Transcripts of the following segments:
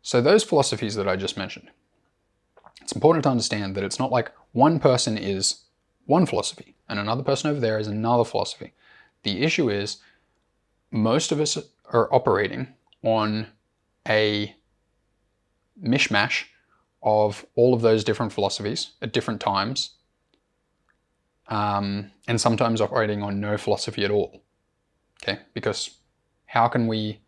So those philosophies that I just mentioned, it's important to understand that it's not like one person is one philosophy and another person over there is another philosophy. The issue is most of us are operating on a mishmash of all of those different philosophies at different times, and sometimes operating on no philosophy at all. Okay, because how can we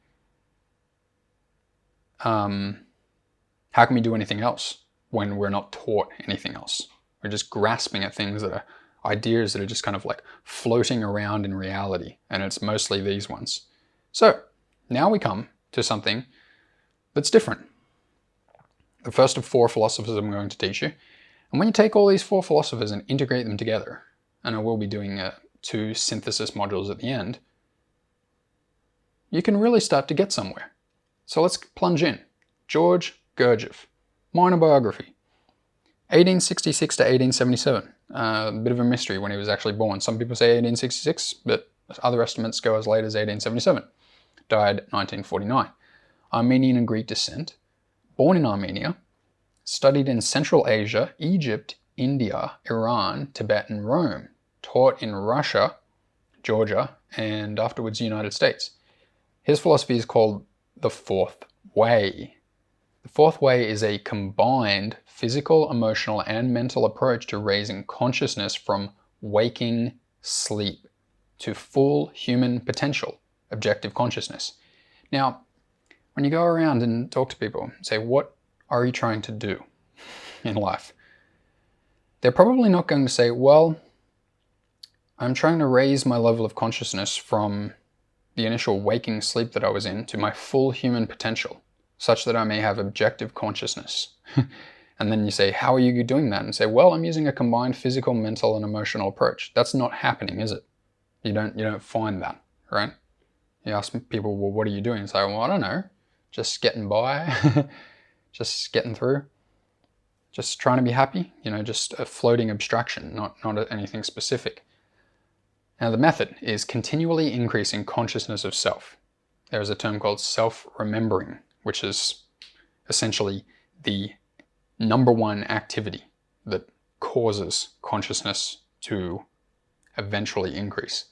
do anything else when we're not taught anything else? We're just grasping at things that are ideas that are just kind of like floating around in reality, and it's mostly these ones. So now we come to something that's different. The first of 4 philosophers I'm going to teach you. And when you take all these 4 philosophers and integrate them together, and I will be doing 2 synthesis modules at the end, you can really start to get somewhere. So let's plunge in. George Gurdjieff, minor biography, 1866 to 1877. A bit of a mystery when he was actually born. Some people say 1866, but other estimates go as late as 1877. Died 1949. Armenian and Greek descent. Born in Armenia. Studied in Central Asia, Egypt, India, Iran, Tibet, and Rome. Taught in Russia, Georgia, and afterwards the United States. His philosophy is called the Fourth Way. The Fourth Way is a combined physical, emotional, and mental approach to raising consciousness from waking sleep to full human potential, objective consciousness. Now, when you go around and talk to people, say, what are you trying to do in life? They're probably not going to say, well, I'm trying to raise my level of consciousness from the initial waking sleep that I was in to my full human potential, such that I may have objective consciousness. And then you say, how are you doing that? And say, well, I'm using a combined physical, mental, and emotional approach. That's not happening, is it? You don't find that, right? You ask people, well, what are you doing? It's like, well, I don't know. Just getting by, just getting through, just trying to be happy, just a floating abstraction, not anything specific. Now the method is continually increasing consciousness of self. There is a term called self-remembering, which is essentially the number one activity that causes consciousness to eventually increase.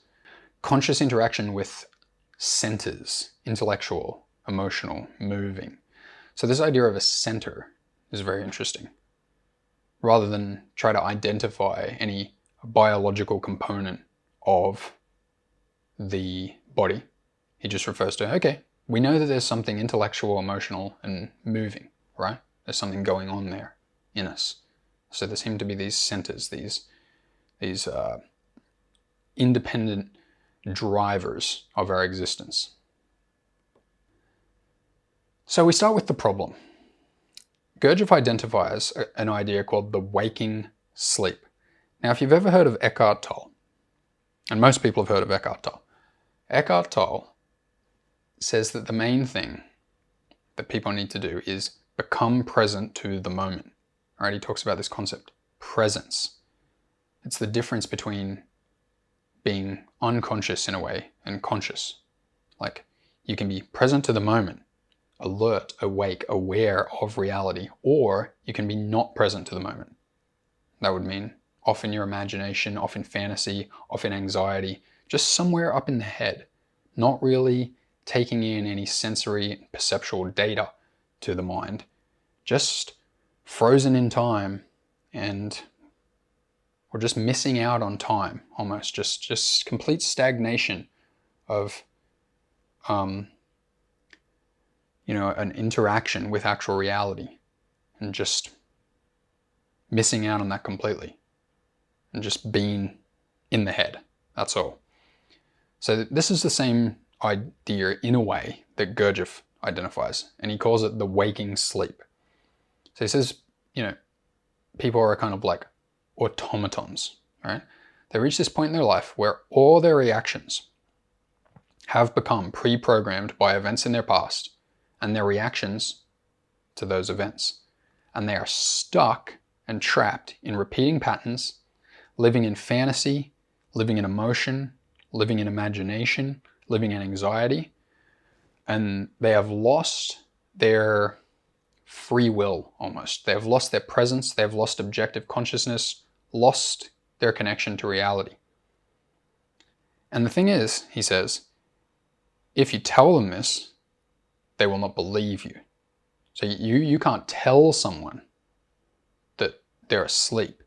Conscious interaction with centers, intellectual, emotional, moving. So this idea of a center is very interesting. Rather than try to identify any biological component of the body, he just refers to, okay, we know that there's something intellectual, emotional, and moving, right? There's something going on there in us. So there seem to be these centers, these independent drivers of our existence. So we start with the problem. Gurdjieff identifies an idea called the waking sleep. Now, if you've ever heard of Eckhart Tolle, and most people have heard of Eckhart Tolle, Eckhart Tolle says that the main thing that people need to do is become present to the moment. All right, he talks about this concept, presence. It's the difference between being unconscious in a way and conscious. Like, you can be present to the moment, alert, awake, aware of reality, or you can be not present to the moment. That would mean off in your imagination, off in fantasy, off in anxiety, just somewhere up in the head, not really taking in any sensory perceptual data to the mind, just frozen in time, and we're just missing out on time, almost just complete stagnation of an interaction with actual reality, and just missing out on that completely, and just being in the head. That's all. So this is the same idea in a way that Gurdjieff identifies, and he calls it the waking sleep. So he says, people are kind of like automatons, right? They reach this point in their life where all their reactions have become pre-programmed by events in their past and their reactions to those events. And they are stuck and trapped in repeating patterns, living in fantasy, living in emotion, living in imagination, living in anxiety. And they have lost their free will almost. They have lost their presence, they have lost objective consciousness, lost their connection to reality. And the thing is, he says, if you tell them this, they will not believe you. So you can't tell someone that they're asleep.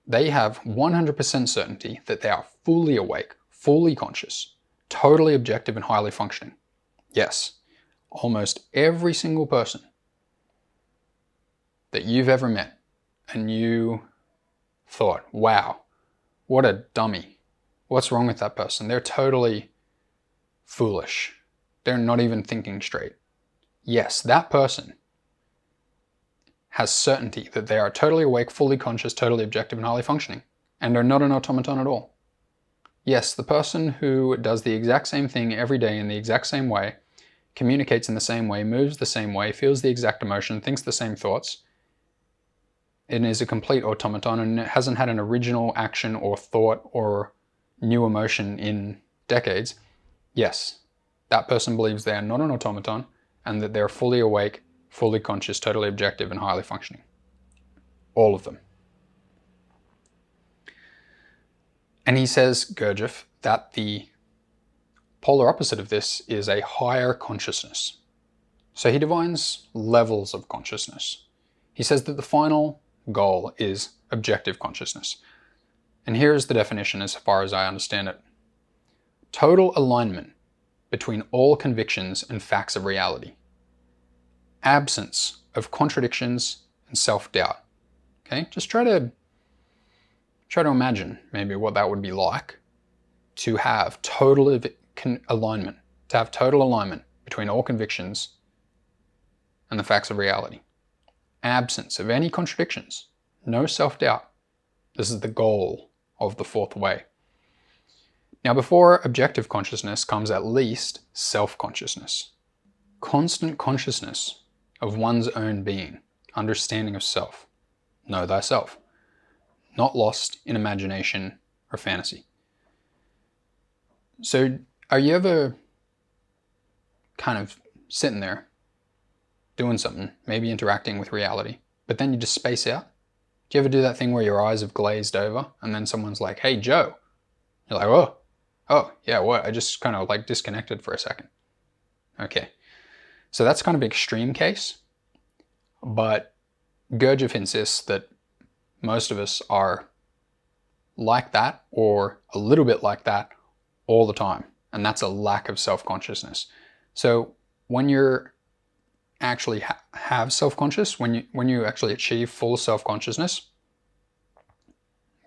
They have 100% certainty that they are fully awake, fully conscious, totally objective and highly functioning. Yes, almost every single person that you've ever met and you thought, wow, what a dummy. What's wrong with that person? They're totally foolish. They're not even thinking straight. Yes, that person has certainty that they are totally awake, fully conscious, totally objective, and highly functioning, and are not an automaton at all. Yes, the person who does the exact same thing every day in the exact same way, communicates in the same way, moves the same way, feels the exact emotion, thinks the same thoughts, and is a complete automaton and hasn't had an original action or thought or new emotion in decades, yes, that person believes they are not an automaton and that they're fully awake, fully conscious, totally objective, and highly functioning. All of them. And he says, Gurdjieff, that the polar opposite of this is a higher consciousness. So he defines levels of consciousness. He says that the final goal is objective consciousness. And here is the definition as far as I understand it. Total alignment between all convictions and facts of reality. Absence of contradictions and self-doubt. Okay, just try to imagine maybe what that would be like to have total alignment, between all convictions and the facts of reality. Absence of any contradictions, no self-doubt. This is the goal of the fourth way. Now, before objective consciousness comes at least self-consciousness. Constant consciousness of one's own being, understanding of self. Know thyself. Not lost in imagination or fantasy. So, are you ever kind of sitting there doing something, maybe interacting with reality, but then you just space out? Do you ever do that thing where your eyes have glazed over and then someone's like, hey, Joe? You're like, oh, yeah, what? I just kind of like disconnected for a second. Okay. So that's kind of an extreme case, but Gurdjieff insists that most of us are like that or a little bit like that all the time. And that's a lack of self-consciousness. So when you're actually have self-conscious, when you actually achieve full self-consciousness,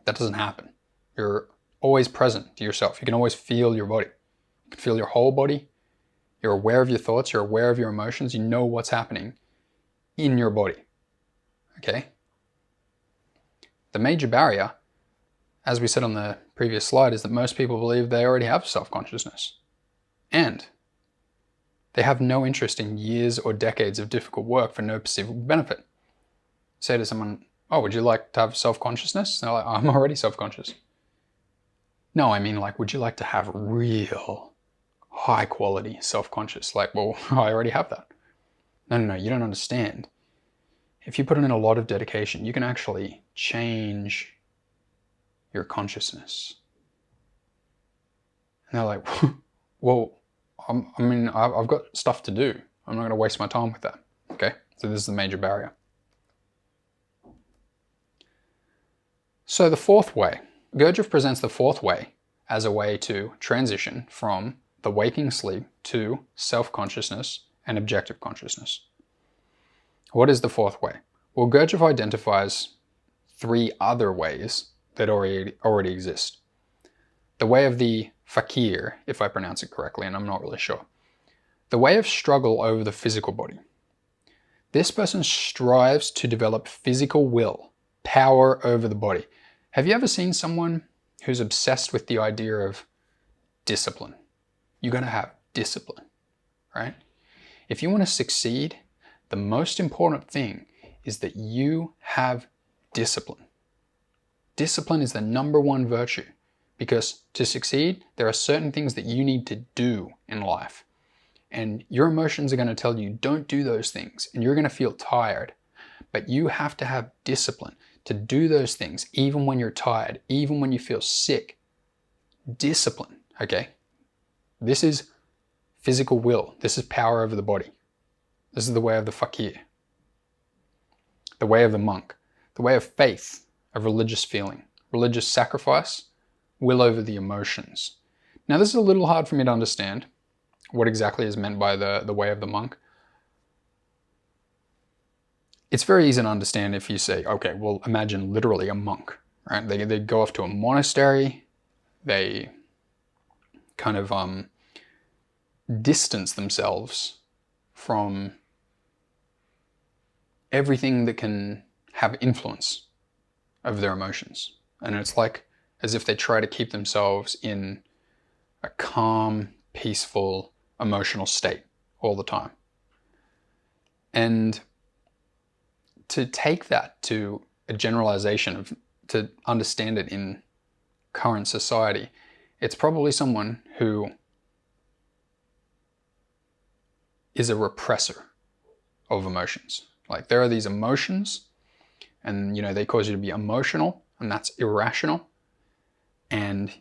that doesn't happen. You're always present to yourself. You can always feel your body. You can feel your whole body. You're aware of your thoughts. You're aware of your emotions. You know what's happening in your body. Okay? The major barrier, as we said on the previous slide, is that most people believe they already have self-consciousness. And they have no interest in years or decades of difficult work for no perceivable benefit. Say to someone, oh, would you like to have self-consciousness? And they're like, oh, I'm already self-conscious. No, I mean, like, would you like to have real high quality self-conscious? Like, well, I already have that. No, you don't understand. If you put in a lot of dedication, you can actually change your consciousness. And they're like, well, I've got stuff to do. I'm not going to waste my time with that. Okay, so this is the major barrier. So the fourth way, Gurdjieff presents the fourth way as a way to transition from the waking sleep to self-consciousness and objective consciousness. What is the fourth way? Well, Gurdjieff identifies three other ways that already exist. The way of the fakir, if I pronounce it correctly, and I'm not really sure. The way of struggle over the physical body. This person strives to develop physical will, power over the body. Have you ever seen someone who's obsessed with the idea of discipline? You're going to have discipline, right? If you want to succeed, the most important thing is that you have discipline. Discipline is the number one virtue, because to succeed, there are certain things that you need to do in life. And your emotions are going to tell you, don't do those things. And you're going to feel tired. But you have to have discipline to do those things, even when you're tired, even when you feel sick. Discipline, okay? This is physical will. This is power over the body. This is the way of the fakir. The way of the monk. The way of faith, of religious feeling. Religious sacrifice, will over the emotions. Now this is a little hard for me to understand what exactly is meant by the way of the monk. It's very easy to understand if you say, okay, well, imagine literally a monk, right? They go off to a monastery, they kind of distance themselves from everything that can have influence over their emotions. And it's like as if they try to keep themselves in a calm, peaceful, emotional state all the time. And to take that to a generalization to understand it in current society, it's probably someone who is a repressor of emotions. Like there are these emotions and they cause you to be emotional, and that's irrational, and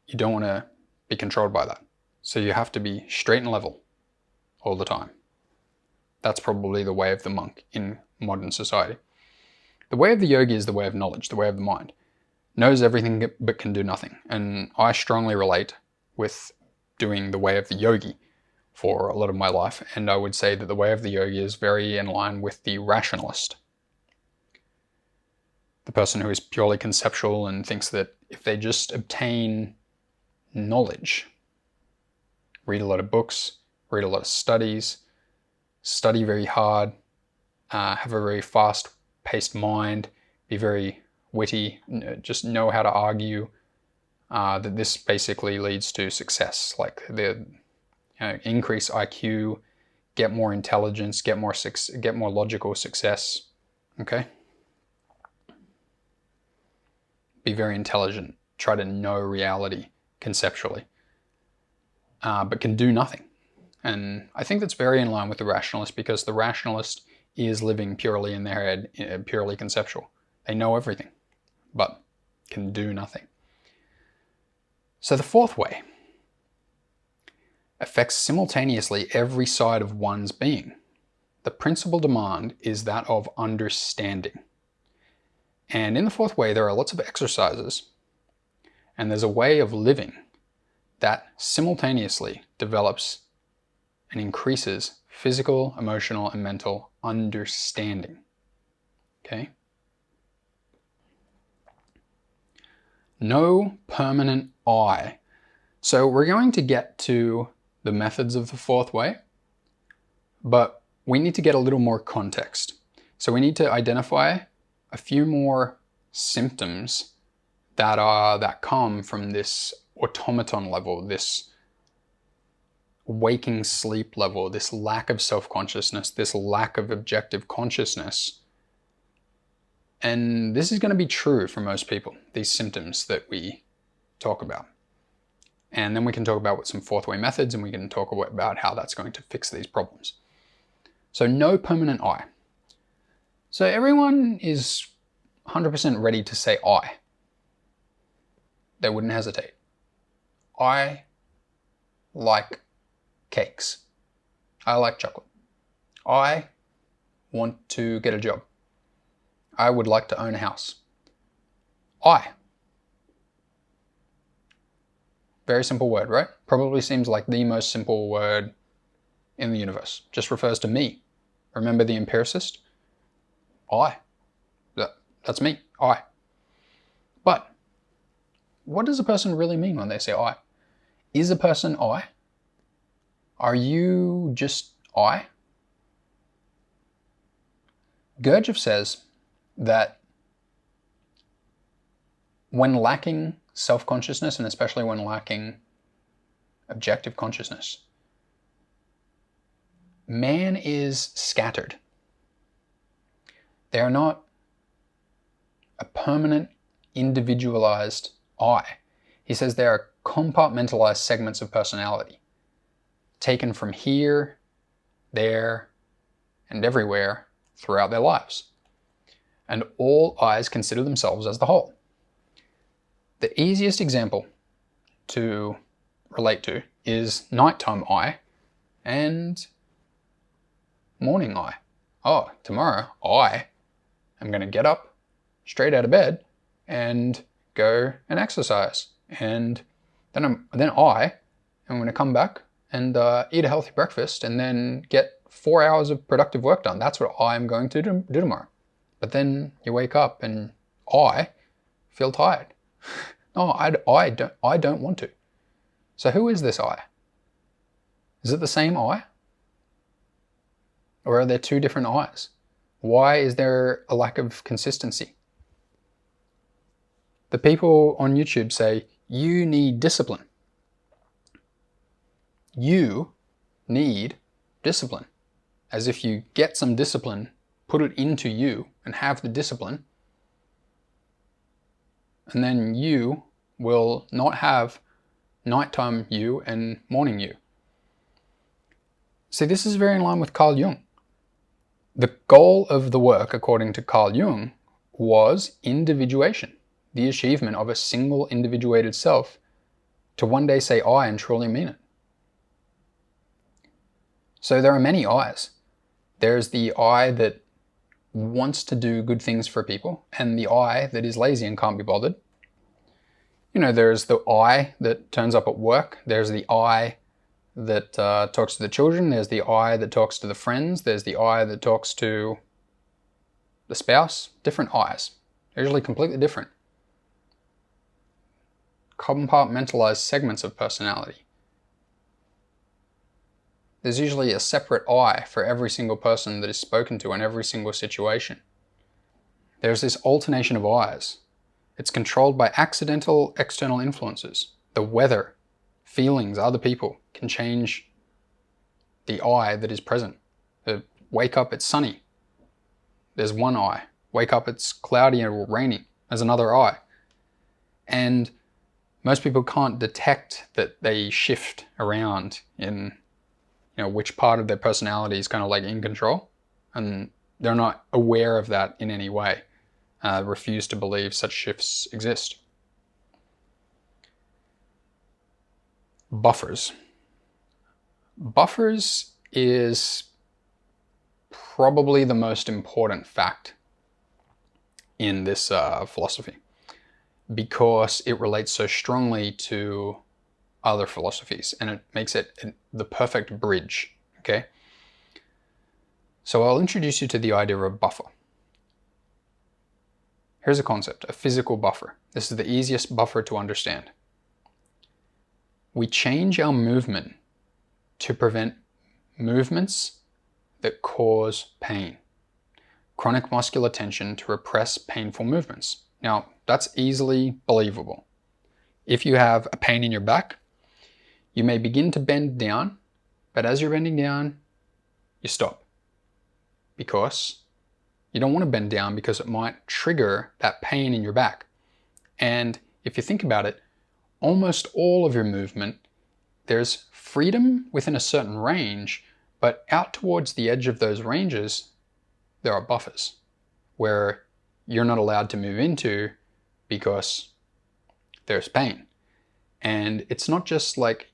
you don't want to be controlled by that. So you have to be straight and level all the time. That's probably the way of the monk in modern society. The way of the yogi is the way of knowledge, the way of the mind. Knows everything but can do nothing. And I strongly relate with doing the way of the yogi for a lot of my life. And I would say that the way of the yogi is very in line with the rationalist. The person who is purely conceptual and thinks that if they just obtain knowledge, read a lot of books, read a lot of studies, study very hard, have a very fast-paced mind, be very witty, just know how to argue, that this basically leads to success. Like increase IQ, get more intelligence, get more logical success. Okay? Be very intelligent, try to know reality conceptually, but can do nothing. And I think that's very in line with the rationalist, because the rationalist is living purely in their head, purely conceptual. They know everything, but can do nothing. So the fourth way affects simultaneously every side of one's being. The principal demand is that of understanding. And in the fourth way, there are lots of exercises, and there's a way of living that simultaneously develops and increases physical, emotional, and mental understanding. Okay? No permanent I. So we're going to get to the methods of the fourth way, but we need to get a little more context. So we need to identify a few more symptoms that come from this automaton level, this waking sleep level, this lack of self-consciousness, this lack of objective consciousness. And this is going to be true for most people, these symptoms that we talk about. And then we can talk about what some fourth way methods, and we can talk about how that's going to fix these problems. So no permanent I. So everyone is 100% ready to say I. They wouldn't hesitate. I like cakes. I like chocolate. I want to get a job. I would like to own a house. I. Very simple word, right? Probably seems like the most simple word in the universe. Just refers to me. Remember the empiricist? I. That's me. I. But what does a person really mean when they say I? Is a person I? Are you just I? Gurdjieff says that when lacking self-consciousness, and especially when lacking objective consciousness, man is scattered. They are not a permanent, individualized I. He says they are compartmentalized segments of personality. taken from here, there, and everywhere throughout their lives. And all I's consider themselves as the whole. The easiest example to relate to is nighttime I and morning I. Oh, tomorrow I am going to get up straight out of bed and go and exercise. And then I am going to come back and eat a healthy breakfast and then get 4 hours of productive work done. That's what I'm going to do tomorrow. But then you wake up and I feel tired. No, I don't want to. So who is this I? Is it the same I? Or are there two different I's? Why is there a lack of consistency? The people on YouTube say, you need discipline. You need discipline. As if you get some discipline, put it into you and have the discipline, and then you will not have nighttime you and morning you. See, this is very in line with Carl Jung. The goal of the work, according to Carl Jung, was individuation, the achievement of a single individuated self to one day say I and truly mean it. So there are many I's. There's the I that wants to do good things for people, and the I that is lazy and can't be bothered. You know, there's the I that turns up at work. There's the I that talks to the children. There's the I that talks to the friends. There's the I that talks to the spouse. Different I's. They're usually completely different. Compartmentalized segments of personality. There's usually a separate I for every single person that is spoken to in every single situation. There's this alternation of I's. It's controlled by accidental external influences. The weather, feelings, other people can change the I that is present. Wake up, it's sunny. There's one I. Wake up, it's cloudy or rainy. There's another I. And most people can't detect that they shift around in which part of their personality is kind of like in control, and they're not aware of that in any way, refuse to believe such shifts exist. Buffers. Buffers is probably the most important fact in this philosophy, because it relates so strongly to other philosophies, and it makes it the perfect bridge, okay? So I'll introduce you to the idea of a buffer. Here's a concept, a physical buffer. This is the easiest buffer to understand. We change our movement to prevent movements that cause pain. Chronic muscular tension to repress painful movements. Now, that's easily believable. If you have a pain in your back, you may begin to bend down, but as you're bending down, you stop. Because you don't want to bend down because it might trigger that pain in your back. And if you think about it, almost all of your movement, there's freedom within a certain range, but out towards the edge of those ranges, there are buffers where you're not allowed to move into because there's pain. And it's not just like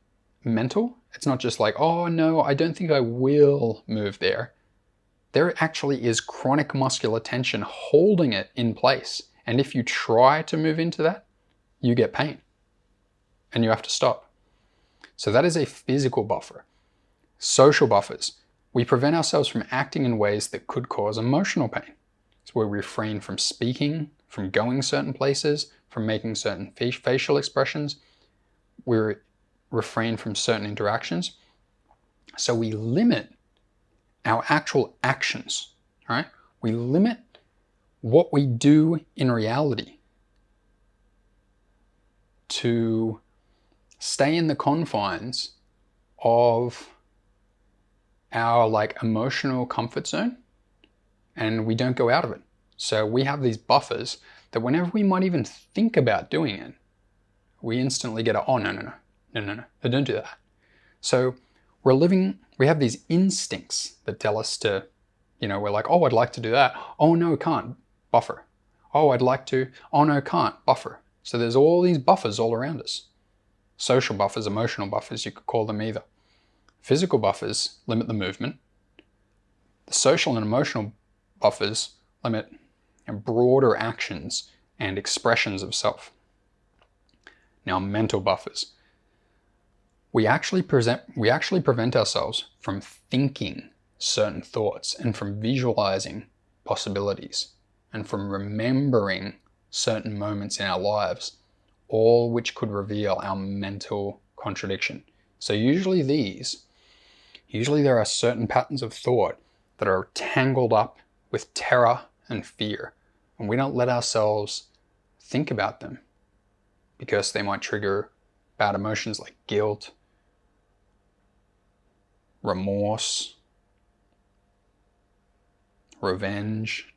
mental. It's not just like, oh no, I don't think I will move there. There actually is chronic muscular tension holding it in place. And if you try to move into that, you get pain and you have to stop. So that is a physical buffer. Social buffers. We prevent ourselves from acting in ways that could cause emotional pain. It's where we refrain from speaking, from going certain places, from making certain facial expressions. We refrain from certain interactions. So we limit our actual actions, right? We limit what we do in reality to stay in the confines of our emotional comfort zone, and we don't go out of it. So we have these buffers that whenever we might even think about doing it, we instantly get oh, no, don't do that. So we have these instincts that tell us to, we're like, oh, I'd like to do that. Oh no, can't, buffer. Oh, I'd like to, oh no, can't, buffer. So there's all these buffers all around us. Social buffers, emotional buffers, you could call them either. Physical buffers limit the movement. The social and emotional buffers limit broader actions and expressions of self. Now, mental buffers. We actually prevent ourselves from thinking certain thoughts and from visualizing possibilities and from remembering certain moments in our lives, all which could reveal our mental contradiction. So usually there are certain patterns of thought that are tangled up with terror and fear, and we don't let ourselves think about them because they might trigger bad emotions like guilt, remorse, revenge,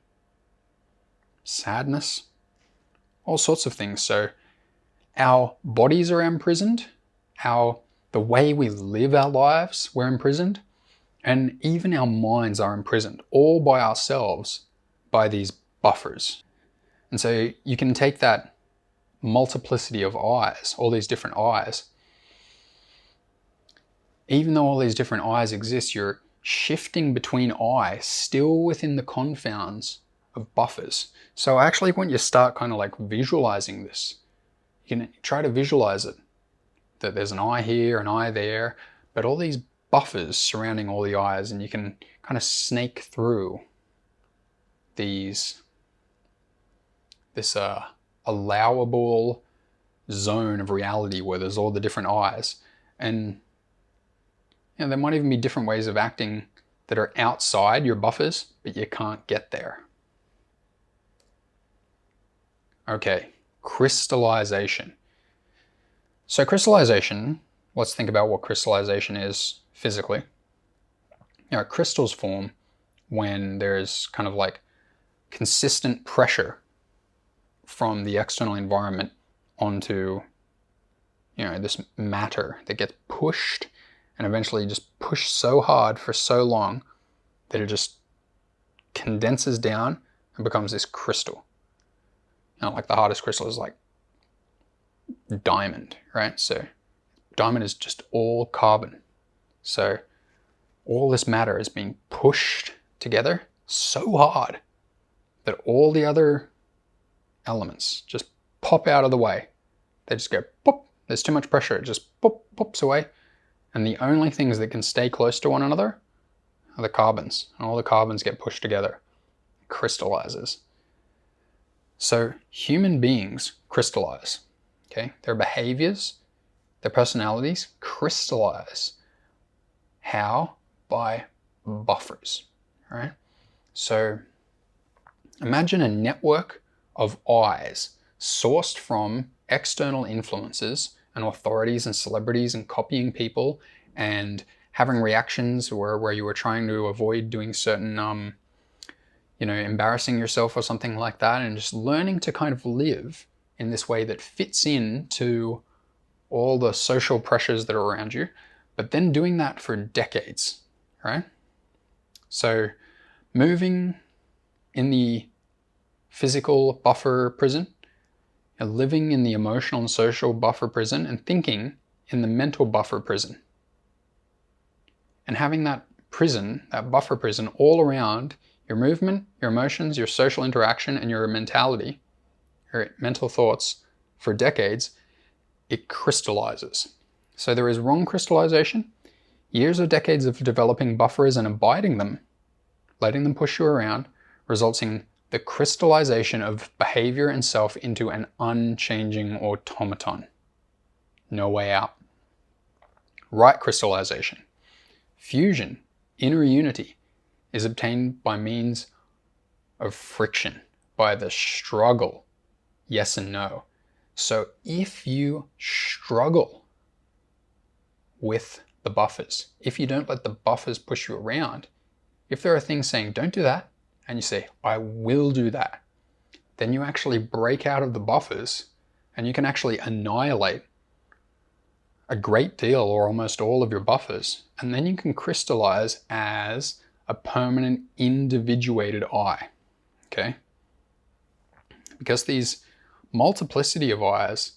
sadness, all sorts of things. So our bodies are imprisoned, the way we live our lives, we're imprisoned, and even our minds are imprisoned, all by ourselves, by these buffers. And so you can take that multiplicity of eyes, all these different eyes. Even though all these different eyes exist, you're shifting between eyes still within the confounds of buffers. So I actually want you to start kind of like visualizing this. You can try to visualize it, that there's an eye here, an eye there, but all these buffers surrounding all the eyes, and you can kind of snake through this allowable zone of reality where there's all the different eyes. And there might even be different ways of acting that are outside your buffers, but you can't get there. Okay, crystallization. So crystallization, let's think about what crystallization is physically. Crystals form when there's kind of like consistent pressure from the external environment onto, this matter that gets pushed and eventually just pushed so hard for so long that it just condenses down and becomes this crystal. Like the hardest crystal is like diamond, right? So diamond is just all carbon. So all this matter is being pushed together so hard that all the other elements just pop out of the way. They just go pop. There's too much pressure. It just pops away. And the only things that can stay close to one another are the carbons. And all the carbons get pushed together. It crystallizes. So human beings crystallize. Okay? Their behaviors, their personalities crystallize. How? By buffers. Right? So imagine a network of eyes sourced from external influences and authorities and celebrities and copying people and having reactions where you were trying to avoid doing certain, embarrassing yourself or something like that, and just learning to kind of live in this way that fits into all the social pressures that are around you, but then doing that for decades, right? So moving in the physical buffer prison, living in the emotional and social buffer prison, and thinking in the mental buffer prison. And having that prison, that buffer prison, all around your movement, your emotions, your social interaction, and your mentality, your mental thoughts for decades, it crystallizes. So there is wrong crystallization, years or decades of developing buffers and abiding them, letting them push you around, results in the crystallization of behavior and self into an unchanging automaton. No way out. Right crystallization. Fusion, inner unity, is obtained by means of friction, by the struggle, yes and no. So if you struggle with the buffers, if you don't let the buffers push you around, if there are things saying, don't do that, and you say, I will do that, then you actually break out of the buffers and you can actually annihilate a great deal or almost all of your buffers, and then you can crystallize as a permanent individuated I, okay? Because these multiplicity of I's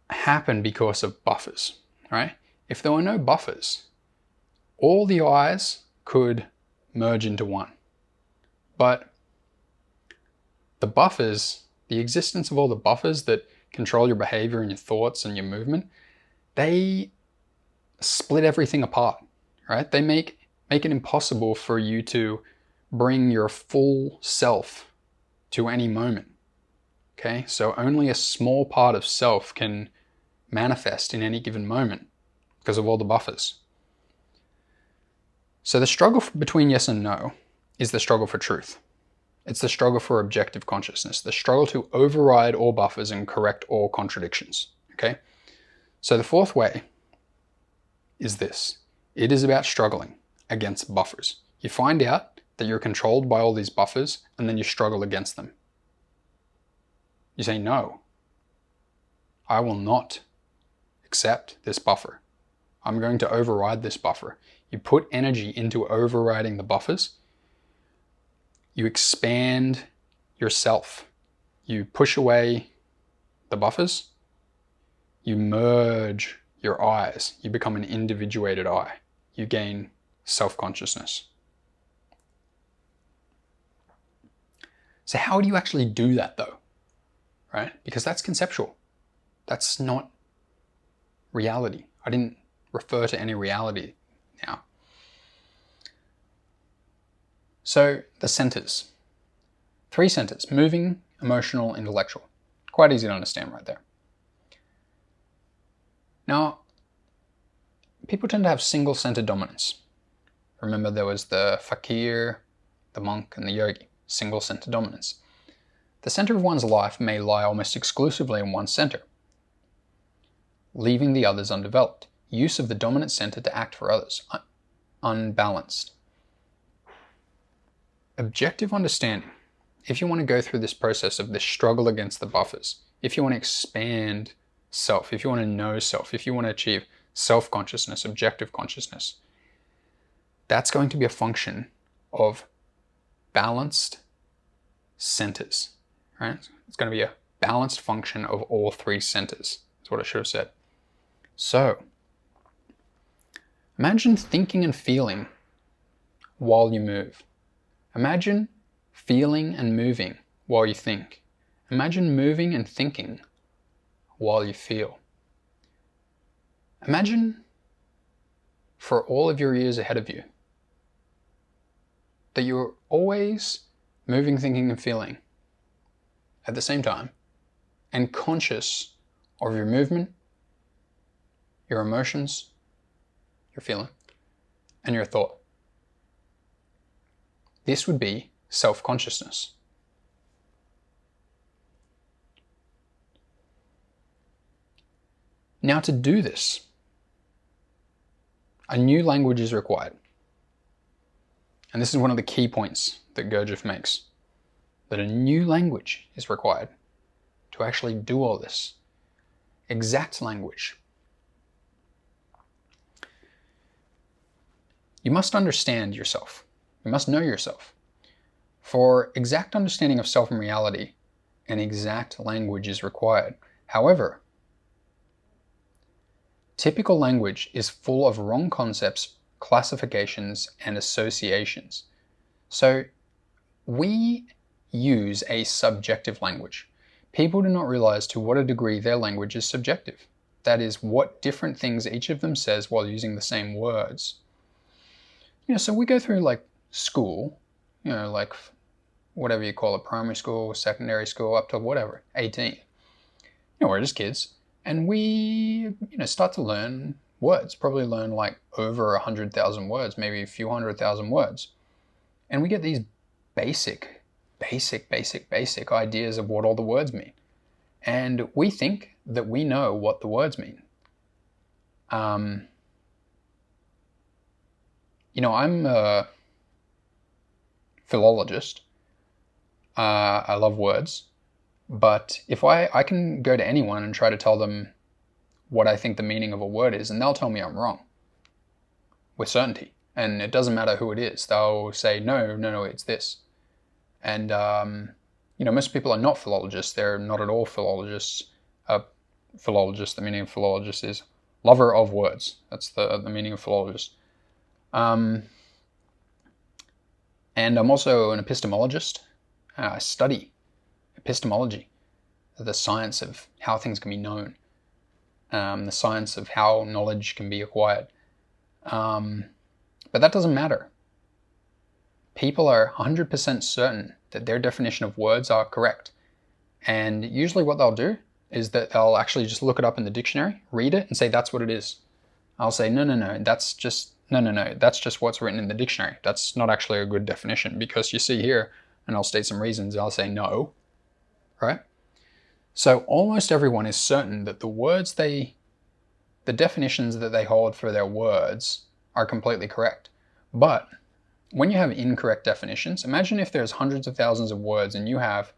happen because of buffers, right? If there were no buffers, all the I's could merge into one. But the buffers, the existence of all the buffers that control your behavior and your thoughts and your movement, they split everything apart, right? They make it impossible for you to bring your full self to any moment, okay? So only a small part of self can manifest in any given moment because of all the buffers. So the struggle between yes and no is the struggle for truth. It's the struggle for objective consciousness, the struggle to override all buffers and correct all contradictions, okay? So the fourth way is this. It is about struggling against buffers. You find out that you're controlled by all these buffers, and then you struggle against them. You say, no, I will not accept this buffer. I'm going to override this buffer. You put energy into overriding the buffers. You expand yourself. You push away the buffers. You merge your I's. You become an individuated I. You gain self-consciousness. So how do you actually do that though? Right? Because that's conceptual. That's not reality. I didn't refer to any reality now. So the centers. 3 centers: moving, emotional, intellectual. Quite easy to understand right there. Now, people tend to have single-centered dominance. Remember, there was the fakir, the monk, and the yogi. Single-centered dominance. The center of one's life may lie almost exclusively in one center, leaving the others undeveloped. Use of the dominant center to act for others, unbalanced. Objective understanding. If you want to go through this process of this struggle against the buffers, if you want to expand self, if you want to know self, if you want to achieve self-consciousness, objective consciousness, that's going to be a function of balanced centers, right? It's going to be a balanced function of all 3 centers. That's what I should have said. So, imagine thinking and feeling while you move. Imagine feeling and moving while you think. Imagine moving and thinking while you feel. Imagine for all of your years ahead of you that you're always moving, thinking, and feeling at the same time and conscious of your movement, your emotions, your feeling, and your thought. This would be self-consciousness. Now, to do this, a new language is required. And this is one of the key points that Gurdjieff makes, that a new language is required to actually do all this. Exact language. You must understand yourself. You must know yourself. For exact understanding of self and reality, an exact language is required. However, typical language is full of wrong concepts, classifications, and associations. So we use a subjective language. People do not realize to what a degree their language is subjective. That is, what different things each of them says while using the same words. So we go through like school, like whatever you call it, primary school, secondary school, up to whatever, 18. We're just kids. And we, start to learn words, probably learn like over 100,000 words, maybe a few 100,000 words. And we get these basic ideas of what all the words mean. And we think that we know what the words mean. I'm a philologist. I love words. But if I can go to anyone and try to tell them what I think the meaning of a word is, and they'll tell me I'm wrong with certainty. And it doesn't matter who it is. They'll say, no, it's this. And, most people are not philologists. They're not at all philologists. Philologist, the meaning of philologist is lover of words. That's the meaning of philologist. And I'm also an epistemologist. I study epistemology, the science of how things can be known, the science of how knowledge can be acquired. But that doesn't matter. People are 100% certain that their definition of words are correct. And usually what they'll do is that they'll actually just look it up in the dictionary, read it, and say that's what it is. I'll say, no, that's just what's written in the dictionary. That's not actually a good definition, because you see here, and I'll state some reasons, I'll say no, right? So almost everyone is certain that the definitions that they hold for their words are completely correct. But when you have incorrect definitions, imagine if there's hundreds of thousands of words and you have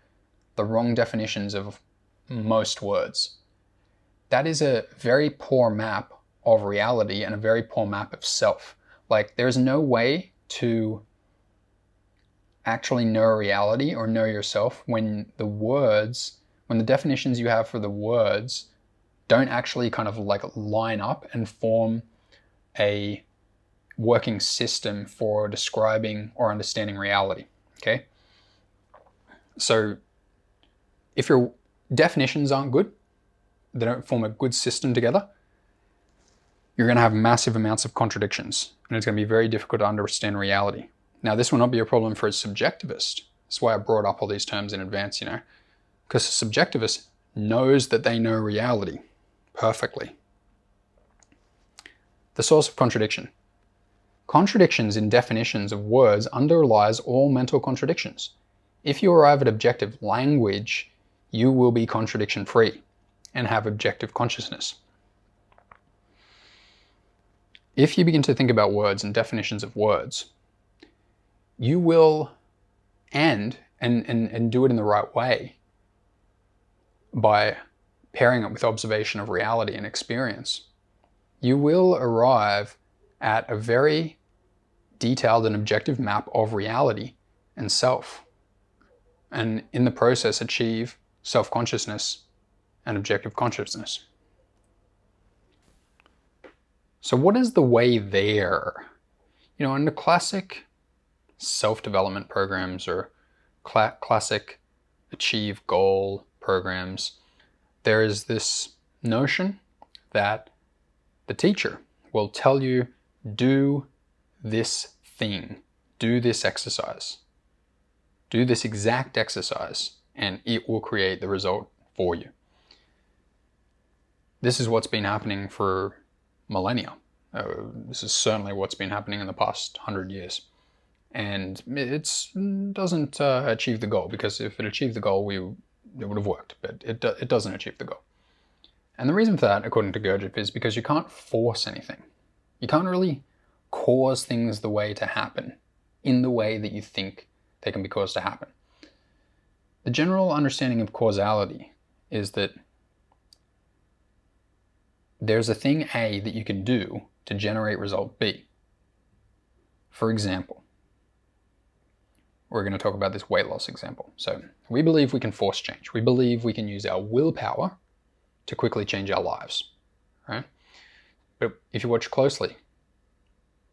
the wrong definitions of most words. That is a very poor map of reality and a very poor map of self. Like, there's no way to actually know reality or know yourself when the definitions you have for the words don't actually kind of like line up and form a working system for describing or understanding reality, okay? So if your definitions aren't good, they don't form a good system together, you're going to have massive amounts of contradictions, and it's going to be very difficult to understand reality. Now, this will not be a problem for a subjectivist. That's why I brought up all these terms in advance, because a subjectivist knows that they know reality perfectly. The source of contradiction. Contradictions in definitions of words underlies all mental contradictions. If you arrive at objective language, you will be contradiction-free and have objective consciousness. If you begin to think about words and definitions of words, you will, and do it in the right way by pairing it with observation of reality and experience, you will arrive at a very detailed and objective map of reality and self, and in the process achieve self-consciousness and objective consciousness. So what is the way there? In the classic self-development programs or classic achieve goal programs, there is this notion that the teacher will tell you, do this thing, do this exercise, do this exact exercise, and it will create the result for you. This is what's been happening for millennia. This is certainly what's been happening in the past 100 years. And it doesn't achieve the goal, because if it achieved the goal, it would have worked, but it doesn't achieve the goal. And the reason for that, according to Gurdjieff, is because you can't force anything. You can't really cause things the way to happen in the way that you think they can be caused to happen. The general understanding of causality is that there's a thing A that you can do to generate result B. For example, we're going to talk about this weight loss example. So we believe we can force change. We believe we can use our willpower to quickly change our lives, right? But if you watch closely,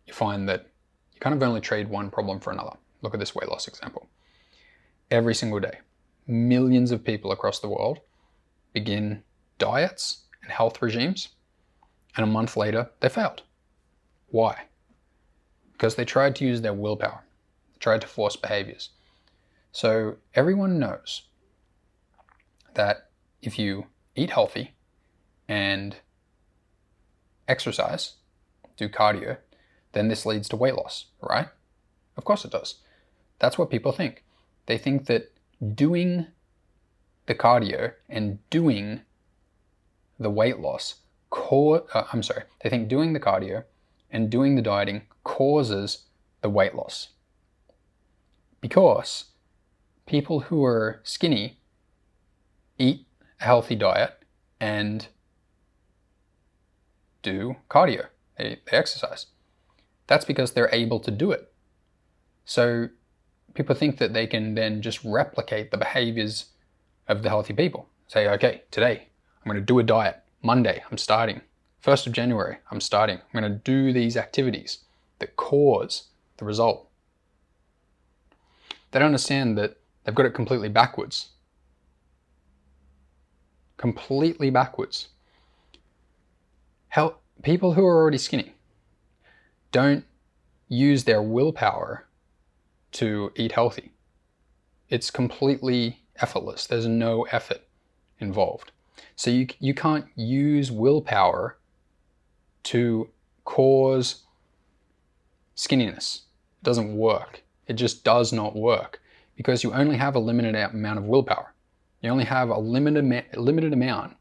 you find that you kind of only trade one problem for another. Look at this weight loss example. Every single day, millions of people across the world begin diets and health regimes, and a month later, they failed. Why? Because they tried to use their willpower. They tried to force behaviors. So everyone knows that if you eat healthy and exercise, do cardio, then this leads to weight loss, right? Of course it does. That's what people think. They think that doing the cardio and doing the weight loss they think doing the cardio and doing the dieting causes the weight loss. Because people who are skinny eat a healthy diet and do cardio, they exercise. That's because they're able to do it. So people think that they can then just replicate the behaviors of the healthy people. Say, okay, today I'm going to do a diet. Monday, I'm starting. 1st of January, I'm starting. I'm going to do these activities that cause the result. They don't understand that they've got it completely backwards. Completely backwards. People who are already skinny don't use their willpower to eat healthy. It's completely effortless. There's no effort involved. So you can't use willpower to cause skinniness. It doesn't work. It just does not work because you only have a limited amount of willpower. You only have a limited amount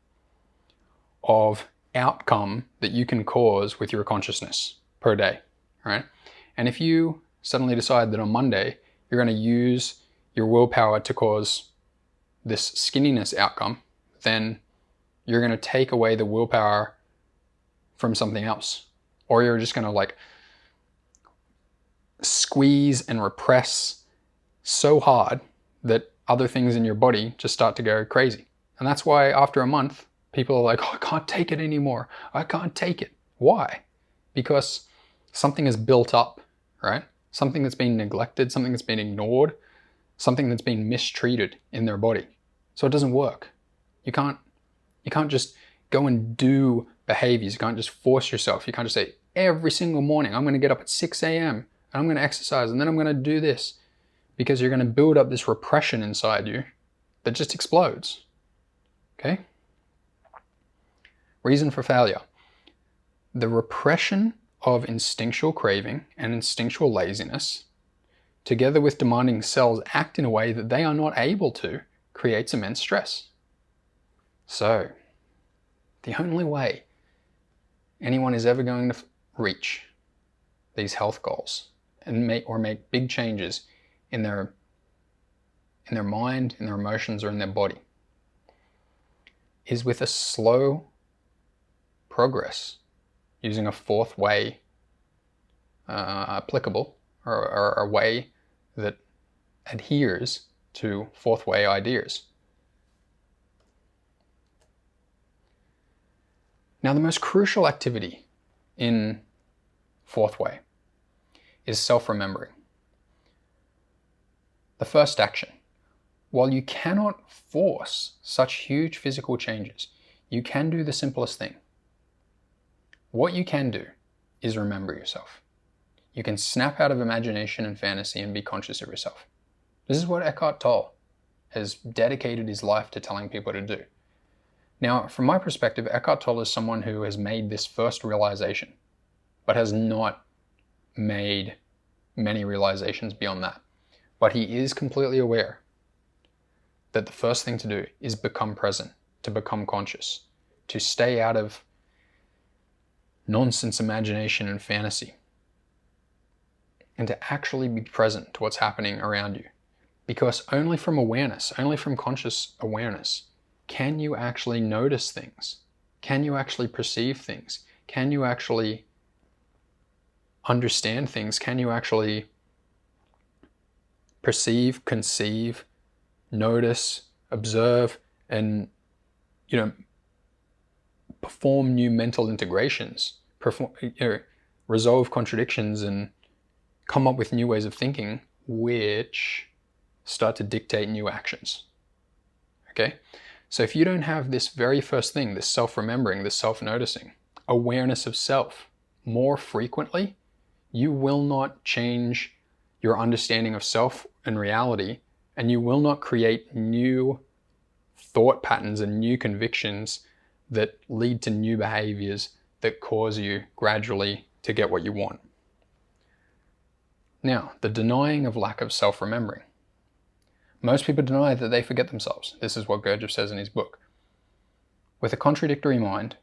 of outcome that you can cause with your consciousness per day, right? And if you suddenly decide that on Monday you're going to use your willpower to cause this skinniness outcome, then you're going to take away the willpower from something else. Or you're just going to like squeeze and repress so hard that other things in your body just start to go crazy. And that's why after a month, people are like, oh, I can't take it anymore. I can't take it. Why? Because something is built up, right? Something that's been neglected, something that's been ignored, something that's been mistreated in their body. So it doesn't work. You can't just go and do behaviors. You can't just force yourself. You can't just say, every single morning, I'm going to get up at 6 a.m. and I'm going to exercise and then I'm going to do this. Because you're going to build up this repression inside you that just explodes. Okay? Reason for failure. The repression of instinctual craving and instinctual laziness, together with demanding cells act in a way that they are not able to, creates immense stress. So, the only way anyone is ever going to reach these health goals and make big changes in their mind, in their emotions, or in their body is with a slow progress using a fourth way applicable, or a way that adheres to fourth way ideas. Now, the most crucial activity in fourth way is self-remembering. The first action. While you cannot force such huge physical changes, you can do the simplest thing. What you can do is remember yourself. You can snap out of imagination and fantasy and be conscious of yourself. This is what Eckhart Tolle has dedicated his life to telling people to do. Now, from my perspective, Eckhart Tolle is someone who has made this first realization, but has not made many realizations beyond that. But he is completely aware that the first thing to do is become present, to become conscious, to stay out of nonsense imagination and fantasy, and to actually be present to what's happening around you. Because only from awareness, only from conscious awareness, can you actually notice things? Can you actually perceive things? Can you actually understand things? Can you actually perceive, conceive, notice, observe, and perform new mental integrations, resolve contradictions, and come up with new ways of thinking, which start to dictate new actions. Okay? So if you don't have this very first thing, this self-remembering, this self-noticing, awareness of self more frequently, you will not change your understanding of self and reality, and you will not create new thought patterns and new convictions that lead to new behaviors that cause you gradually to get what you want. Now, the denying of lack of self-remembering. Most people deny that they forget themselves. This is what Gurdjieff says in his book. With a contradictory mind,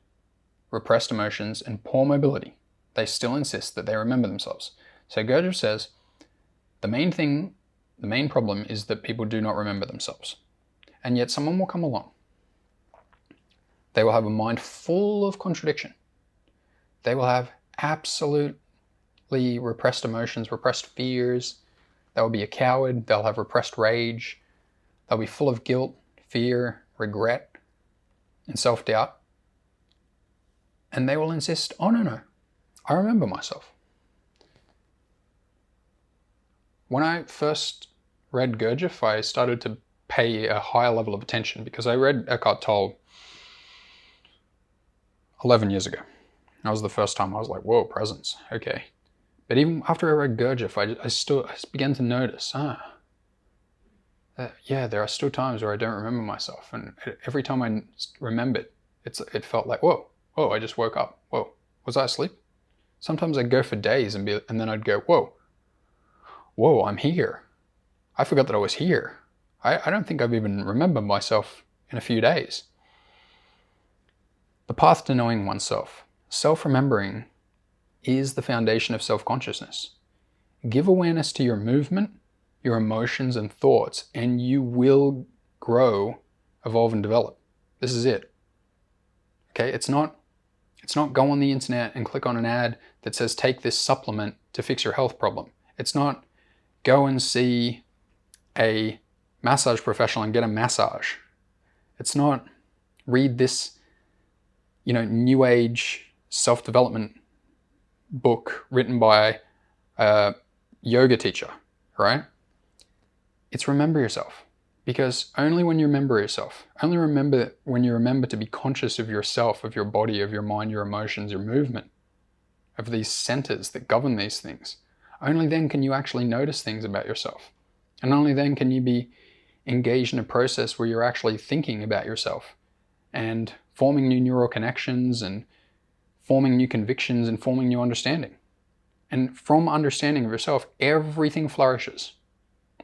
repressed emotions, and poor mobility, they still insist that they remember themselves. So Gurdjieff says, the main problem is that people do not remember themselves. And yet someone will come along. They will have a mind full of contradiction. They will have absolutely repressed emotions, repressed fears. They'll be a coward. They'll have repressed rage. They'll be full of guilt, fear, regret, and self-doubt. And they will insist, oh no, I remember myself. When I first read Gurdjieff, I started to pay a higher level of attention because I read Eckhart Tolle 11 years ago. That was the first time I was like, whoa, presence, okay. But even after I read Gurdjieff, I began to notice, yeah, there are still times where I don't remember myself. And every time I remembered, it felt like, whoa, I just woke up. Whoa, was I asleep? Sometimes I'd go for days and then I'd go, whoa, I'm here. I forgot that I was here. I don't think I've even remembered myself in a few days. The path to knowing oneself. Self-remembering is the foundation of self-consciousness. Give awareness to your movement, your emotions and thoughts, and you will grow, evolve, and develop. This is it. Okay, it's not go on the internet and click on an ad that says take this supplement to fix your health problem. It's not go and see a massage professional and get a massage. It's not read this, new age self-development book written by a yoga teacher, right? It's remember yourself. Because only when you remember yourself, when you remember to be conscious of yourself, of your body, of your mind, your emotions, your movement, of these centers that govern these things, only then can you actually notice things about yourself. And only then can you be engaged in a process where you're actually thinking about yourself and forming new neural connections and forming new convictions and forming new understanding. And from understanding of yourself, everything flourishes.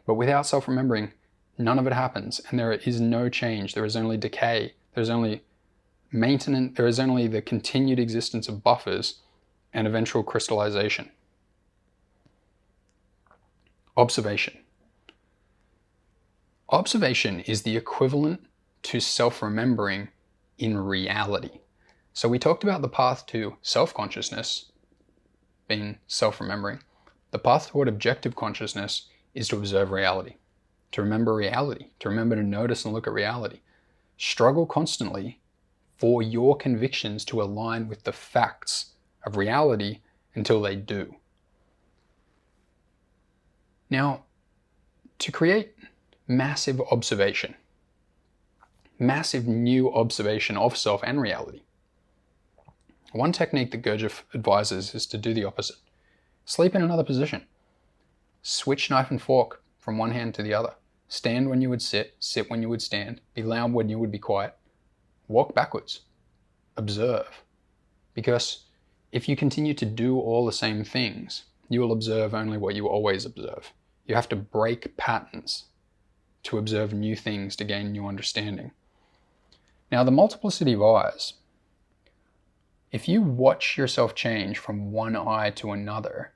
But without self-remembering, none of it happens, and there is no change. There is only decay. There's only maintenance. There is only the continued existence of buffers and eventual crystallization. Observation. Observation is the equivalent to self-remembering in reality. So we talked about the path to self-consciousness being self-remembering. The path toward objective consciousness is to observe reality, to remember reality, to remember to notice and look at reality. Struggle constantly for your convictions to align with the facts of reality until they do. Now, to create massive observation, massive new observation of self and reality, one technique that Gurdjieff advises is to do the opposite. Sleep in another position. Switch knife and fork from one hand to the other. Stand when you would sit, sit when you would stand, be loud when you would be quiet. Walk backwards. Observe. Because if you continue to do all the same things, you will observe only what you always observe. You have to break patterns to observe new things to gain new understanding. Now, the multiplicity of eyes. If you watch yourself change from one eye to another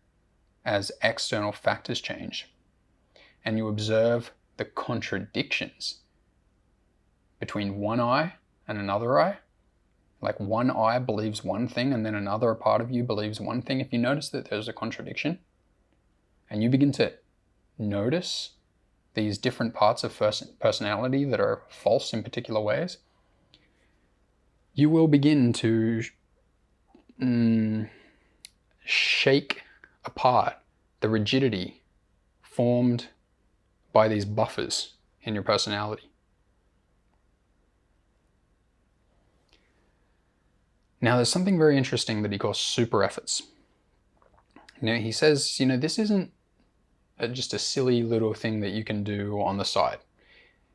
as external factors change, and you observe the contradictions between one eye and another eye, like one eye believes one thing and then another part of you believes one thing, if you notice that there's a contradiction, and you begin to notice these different parts of personality that are false in particular ways, you will begin to shake apart the rigidity formed by these buffers in your personality. Now, there's something very interesting that he calls super efforts. He says, this isn't just a silly little thing that you can do on the side.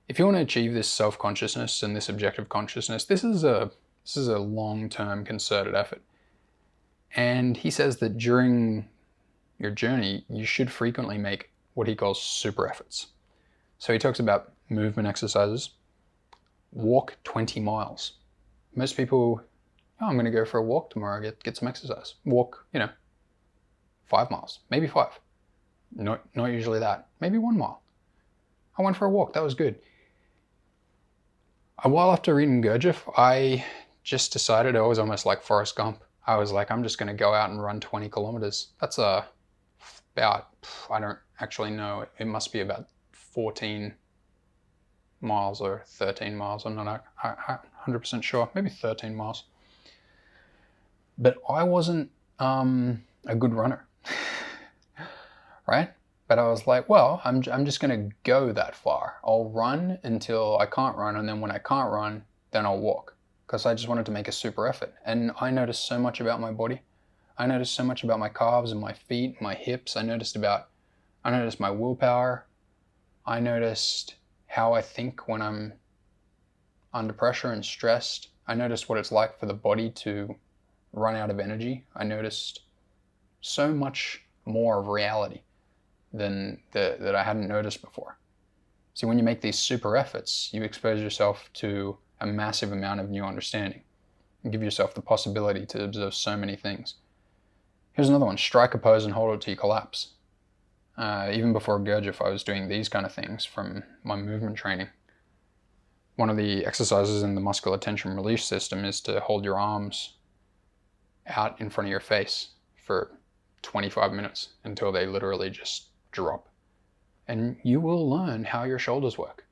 If you want to achieve this self-consciousness and this objective consciousness, this is a long-term concerted effort. And he says that during your journey, you should frequently make what he calls super efforts. So he talks about movement exercises. Walk 20 miles. Most people, I'm going to go for a walk tomorrow, get some exercise. Walk, 5 miles, maybe 5. Not usually that. Maybe 1 mile. I went for a walk, that was good. A while after reading Gurdjieff, I just decided I was almost like Forrest Gump. I was like, I'm just going to go out and run 20 kilometers. That's about, I don't actually know, it must be about 14 miles or 13 miles. I'm not 100% sure, maybe 13 miles. But I wasn't a good runner, right? But I was like, well, I'm just going to go that far. I'll run until I can't run, and then when I can't run, then I'll walk, because I just wanted to make a super effort. And I noticed so much about my body. I noticed so much about my calves and my feet, my hips. I noticed my willpower. I noticed how I think when I'm under pressure and stressed. I noticed what it's like for the body to run out of energy. I noticed so much more of reality than that I hadn't noticed before. See, when you make these super efforts, you expose yourself to a massive amount of new understanding and give yourself the possibility to observe so many things. Here's another one: strike a pose and hold it till you collapse. Even before Gurdjieff, I was doing these kind of things from my movement training. One of the exercises in the muscular tension release system is to hold your arms out in front of your face for 25 minutes until they literally just drop. And you will learn how your shoulders work.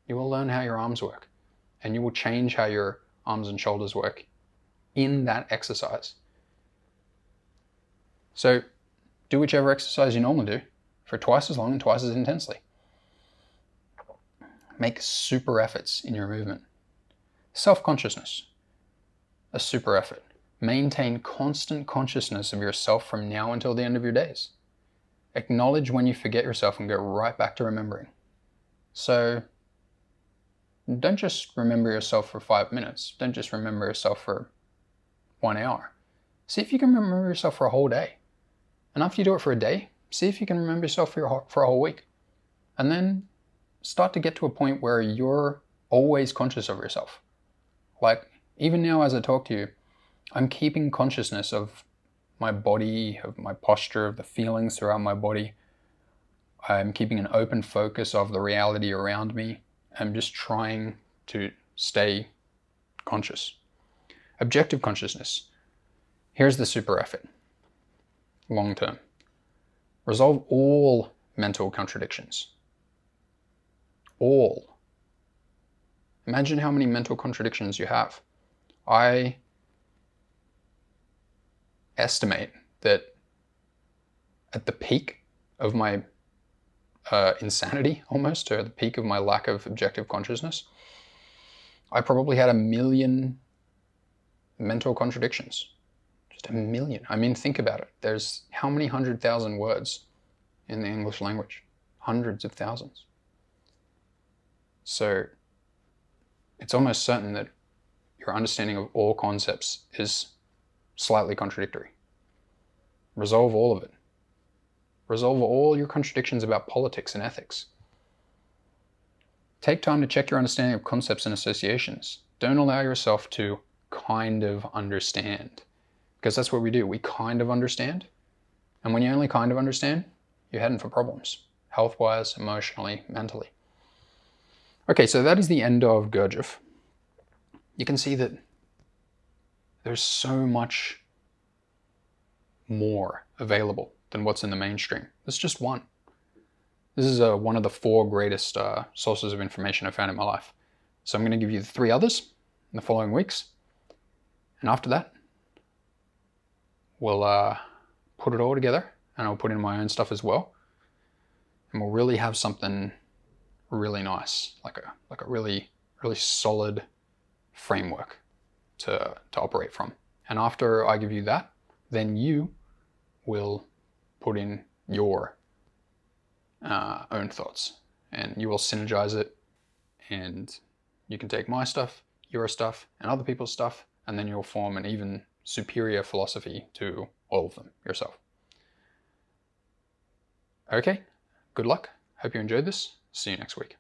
You will learn how your arms work. And you will change how your arms and shoulders work in that exercise. So do whichever exercise you normally do for twice as long and twice as intensely. Make super efforts in your movement. Self-consciousness, a super effort. Maintain constant consciousness of yourself from now until the end of your days. Acknowledge when you forget yourself and go right back to remembering. So don't just remember yourself for 5 minutes. Don't just remember yourself for 1 hour. See if you can remember yourself for a whole day. And after you do it for a day, see if you can remember yourself for a whole week. And then start to get to a point where you're always conscious of yourself. Like, even now as I talk to you, I'm keeping consciousness of my body, of my posture, of the feelings throughout my body. I'm keeping an open focus of the reality around me. I'm just trying to stay conscious. Objective consciousness. Here's the super effort. Long term. Resolve all mental contradictions. All. Imagine how many mental contradictions you have. I estimate that at the peak of my insanity, almost, or the peak of my lack of objective consciousness, I probably had 1 million mental contradictions. Just 1 million. I mean, think about it. There's how many 100,000 words in the English language? Hundreds of thousands. So it's almost certain that your understanding of all concepts is slightly contradictory. Resolve all of it. Resolve all your contradictions about politics and ethics. Take time to check your understanding of concepts and associations. Don't allow yourself to kind of understand, because that's what we do. We kind of understand. And when you only kind of understand, you're heading for problems, health-wise, emotionally, mentally. Okay, so that is the end of Gurdjieff. You can see that there's so much more available than what's in the mainstream. It's just one. This is one of the 4 greatest sources of information I've found in my life. So I'm going to give you the 3 others in the following weeks. And after that, we'll put it all together, and I'll put in my own stuff as well. And we'll really have something really nice, like a really, really solid framework to operate from. And after I give you that, then you will put in your own thoughts, and you will synergize it, and you can take my stuff, your stuff, and other people's stuff, and then you'll form an even superior philosophy to all of them yourself. Okay, good luck. Hope you enjoyed this. See you next week.